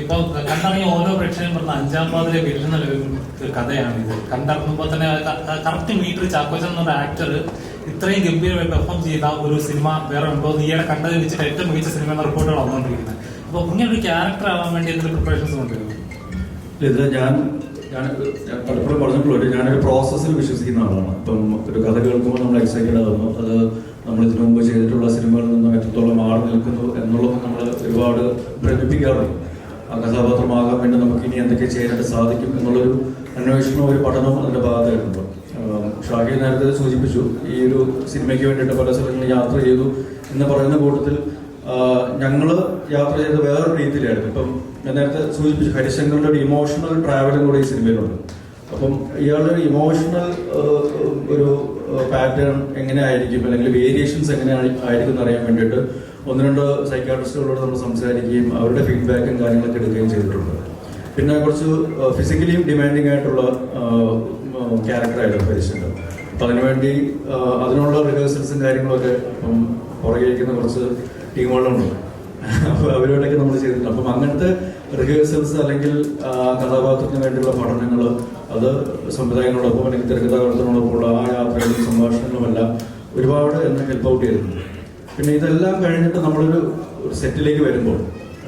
ഇപ്പൊ കണ്ടിറങ്ങിയ ഓരോ പ്രേക്ഷകനും പറഞ്ഞ അഞ്ചാം പാതിലെ വീഴുന്ന ഒരു കഥയാണ് ഇത്. കണ്ടിറങ്ങുമ്പോൾ തന്നെ കറക്റ്റ് മീറ്റർ ചാക്കോച്ചൻ എന്നൊരു ആക്ടർ ഇത്രയും ഗംഭീരമായി പെർഫോം ചെയ്ത ഒരു സിനിമ വേറെ ഉണ്ടോ? ഈയിടെ കണ്ടത് വെച്ചിട്ട് ഏറ്റവും മികച്ച സിനിമ എന്ന റിപ്പോർട്ടുകൾ വന്നുകൊണ്ടിരിക്കുന്നത്. അപ്പൊ ഇങ്ങനെ ഒരു ക്യാരക്ടർ ആവാൻ വേണ്ടി എന്തെങ്കിലും പ്രിപ്പറേഷൻസ് കൊണ്ടുവരും? ഇത് ഞാൻ പലപ്പോഴും പറഞ്ഞിട്ടുള്ളൂ, ഞാനൊരു പ്രോസസ്സിൽ വിശ്വസിക്കുന്ന ആളാണ്. ഇപ്പം ഒരു കഥ കേൾക്കുമ്പോൾ നമ്മൾ എക്സൈറ്റഡ് ആകുന്നു, അത് നമ്മൾ ഇതിനു മുമ്പ് ചെയ്തിട്ടുള്ള സിനിമകളിൽ നിന്നും എത്രത്തോളം മാറി നിൽക്കുന്നു എന്നുള്ളത് നമ്മൾ ഒരുപാട് പ്രകടിപ്പിക്കാറുണ്ട്. ആ കഥാപാത്രമാകാൻ വേണ്ടി നമുക്ക് ഇനി എന്തൊക്കെ ചെയ്യാനായിട്ട് സാധിക്കും എന്നുള്ളൊരു അന്വേഷണവും ഒരു പഠനവും അതിൻ്റെ ഭാഗത്തായിട്ടുണ്ട്. ഷാഹി നേരത്തെ സൂചിപ്പിച്ചു, ഈ ഒരു സിനിമയ്ക്ക് വേണ്ടിയിട്ട് പല സ്ഥലങ്ങളിൽ യാത്ര ചെയ്തു എന്ന് പറയുന്ന കൂട്ടത്തിൽ ഞങ്ങൾ യാത്ര ചെയ്ത് വേറൊരു രീതിയിലായിരുന്നു. ഇപ്പം ഞാൻ നേരത്തെ സൂചിപ്പിച്ചു, ഹരിശങ്കറിൻ്റെ ഒരു ഇമോഷണൽ ട്രാവലും കൂടെ ഈ സിനിമയിലുണ്ട്. അപ്പം ഇയാളുടെ ഇമോഷണൽ ഒരു പാറ്റേൺ എങ്ങനെയായിരിക്കും, അല്ലെങ്കിൽ വേരിയേഷൻസ് എങ്ങനെ ആയിരിക്കും എന്നറിയാൻ വേണ്ടിയിട്ട് ഒന്ന് രണ്ട് സൈക്കാട്രിസ്റ്റുകളോട് നമ്മൾ സംസാരിക്കുകയും അവരുടെ ഫീഡ്ബാക്കും കാര്യങ്ങളൊക്കെ എടുക്കുകയും ചെയ്തിട്ടുണ്ട്. പിന്നെ കുറച്ച് ഫിസിക്കലിയും ഡിമാൻഡിങ് ആയിട്ടുള്ള ക്യാരക്ടറായിരുന്നു ഹരിശങ്കർ. അപ്പം അതിനുവേണ്ടി അതിനുള്ള റിഹേഴ്സൽസും കാര്യങ്ങളൊക്കെ ഇപ്പം പുറകെയിരിക്കുന്ന കുറച്ച് ടീമുകളുണ്ട്. അപ്പോൾ അവരോടൊക്കെ നമ്മൾ ചെയ്തിട്ടുണ്ട്. അപ്പം അങ്ങനത്തെ റിഹേഴ്സൽസ് അല്ലെങ്കിൽ കഥാപാത്രത്തിന് വേണ്ടിയുള്ള പഠനങ്ങൾ അത് സംവിധായകങ്ങളോടൊപ്പം അല്ലെങ്കിൽ തിരക്കഥാകൃത്തിനോടൊപ്പമുള്ള ആ യാത്രകളും സംഭാഷണങ്ങളുമെല്ലാം ഒരുപാട് എന്നെ ഹെൽപ്പ് ഔട്ട് ചെയ്തിട്ടുണ്ട്. പിന്നെ ഇതെല്ലാം കഴിഞ്ഞിട്ട് നമ്മളൊരു സെറ്റിലേക്ക് വരുമ്പോൾ,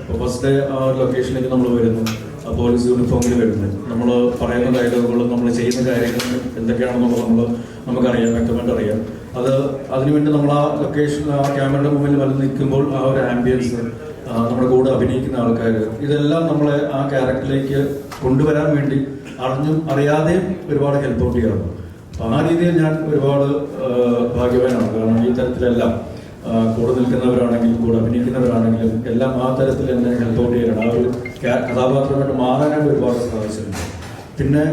ഇപ്പോൾ ഫസ്റ്റ് ഡേ ആ ലൊക്കേഷനിലേക്ക് നമ്മൾ വരുന്നു, ആ പോലീസ് യൂണിഫോമിൽ വരുന്നു, നമ്മൾ പറയുന്ന ഡയലോഗുകളും നമ്മൾ ചെയ്യുന്ന കാര്യങ്ങൾ എന്തൊക്കെയാണെന്നുള്ളത് നമുക്കറിയാം, വ്യക്തമായിട്ട് അറിയാം. അതിനുവേണ്ടി നമ്മൾ ആ ലൊക്കേഷൻ ആ ക്യാമറയുടെ മുമ്പിൽ വന്ന് നിൽക്കുമ്പോൾ ആ ഒരു ആംബിയൻസ്, നമ്മുടെ കൂടെ അഭിനയിക്കുന്ന ആൾക്കാർ, ഇതെല്ലാം നമ്മളെ ആ ക്യാരക്ടറിലേക്ക് കൊണ്ടുവരാൻ വേണ്ടി അറിഞ്ഞും അറിയാതെയും ഒരുപാട് ഹെൽപ്പ് ഔട്ട് ചെയ്യാറുണ്ട്. അപ്പം ആ രീതിയിൽ ഞാൻ ഒരുപാട് ഭാഗ്യവാനാണ്. കാരണം ഈ തരത്തിലെല്ലാം കൂടെ നിൽക്കുന്നവരാണെങ്കിലും കൂടെ അഭിനയിക്കുന്നവരാണെങ്കിലും എല്ലാം ആ തരത്തിൽ എന്നെ ഹെൽപ്പ് ഔട്ട് ചെയ്യാനാണ്. ആ ഒരു കഥാപാത്രമായിട്ട് മാറാനായിട്ട് ഒരുപാട് സാധിച്ചിട്ടുണ്ട്. പിന്നെ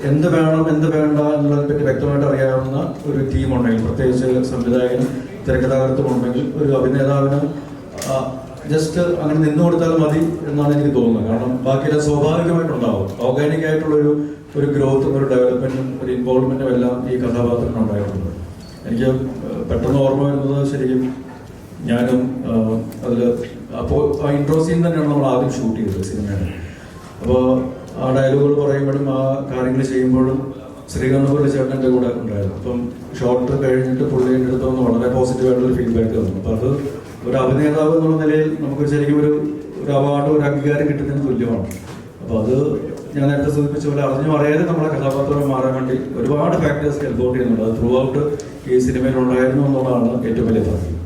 എന്ത് വേണം എന്ത് വേണ്ട എന്നുള്ളതിനെ പറ്റി വ്യക്തമായിട്ട് അറിയാവുന്ന ഒരു ടീമുണ്ടെങ്കിൽ, പ്രത്യേകിച്ച് സംവിധായകനും തിരക്കഥാകൃത്തുമുണ്ടെങ്കിൽ ഒരു അഭിനേതാവിന് ജസ്റ്റ് അങ്ങനെ നിന്നു കൊടുത്താലും മതി എന്നാണ് എനിക്ക് തോന്നുന്നത്. കാരണം ബാക്കിയെല്ലാം സ്വാഭാവികമായിട്ടുണ്ടാവും. ഓർഗാനിക് ആയിട്ടുള്ളൊരു ഗ്രോത്തും ഒരു ഡെവലപ്മെന്റും ഒരു ഇൻവോൾവ്മെന്റും എല്ലാം ഈ കഥാപാത്രത്തിന് ഉണ്ടായിട്ടുണ്ട്. എനിക്ക് പെട്ടെന്ന് ഓർമ്മ വരുന്നത് ശരിക്കും ഞാനും അതിൽ അപ്പോൾ ആ ഇൻട്രോ സീൻ തന്നെയാണ് നമ്മൾ ആദ്യം ഷൂട്ട് ചെയ്തത് സിനിമയിൽ. അപ്പോൾ ആ ഡയലോഗുകൾ പറയുമ്പോഴും ആ കാര്യങ്ങൾ ചെയ്യുമ്പോഴും ശ്രീകാന്ത് ചേട്ടൻ്റെ കൂടെ ഉണ്ടായിരുന്നു. അപ്പം ഷോട്ട് കഴിഞ്ഞിട്ട് പുള്ളിയുടെ അടുത്ത് വന്ന് വളരെ പോസിറ്റീവായിട്ടുള്ള ഫീഡ്ബാക്ക് തന്നു. അപ്പോൾ അത് ഒരു അഭിനേതാവ് എന്നുള്ള നിലയിൽ നമുക്ക് ശരിക്കും ഒരു അവാർഡ്, ഒരു അംഗീകാരം കിട്ടുന്നതിന് തുല്യമാണ്. അപ്പോൾ അത് ഞാൻ നേരത്തെ സൂചിപ്പിച്ച പോലെ അറിഞ്ഞും അറിയാതെ നമ്മുടെ കഥാപാത്രം മാറാൻ വേണ്ടി ഒരുപാട് ഫാക്ടേഴ്സ് ഹെൽപ്പ് ഔട്ട് ചെയ്യുന്നുണ്ട്. അത് ത്രൂ ഔട്ട് ഈ സിനിമയിൽ ഉണ്ടായിരുന്നു എന്നുള്ളതാണ് ഏറ്റവും വലിയ താല്പര്യം.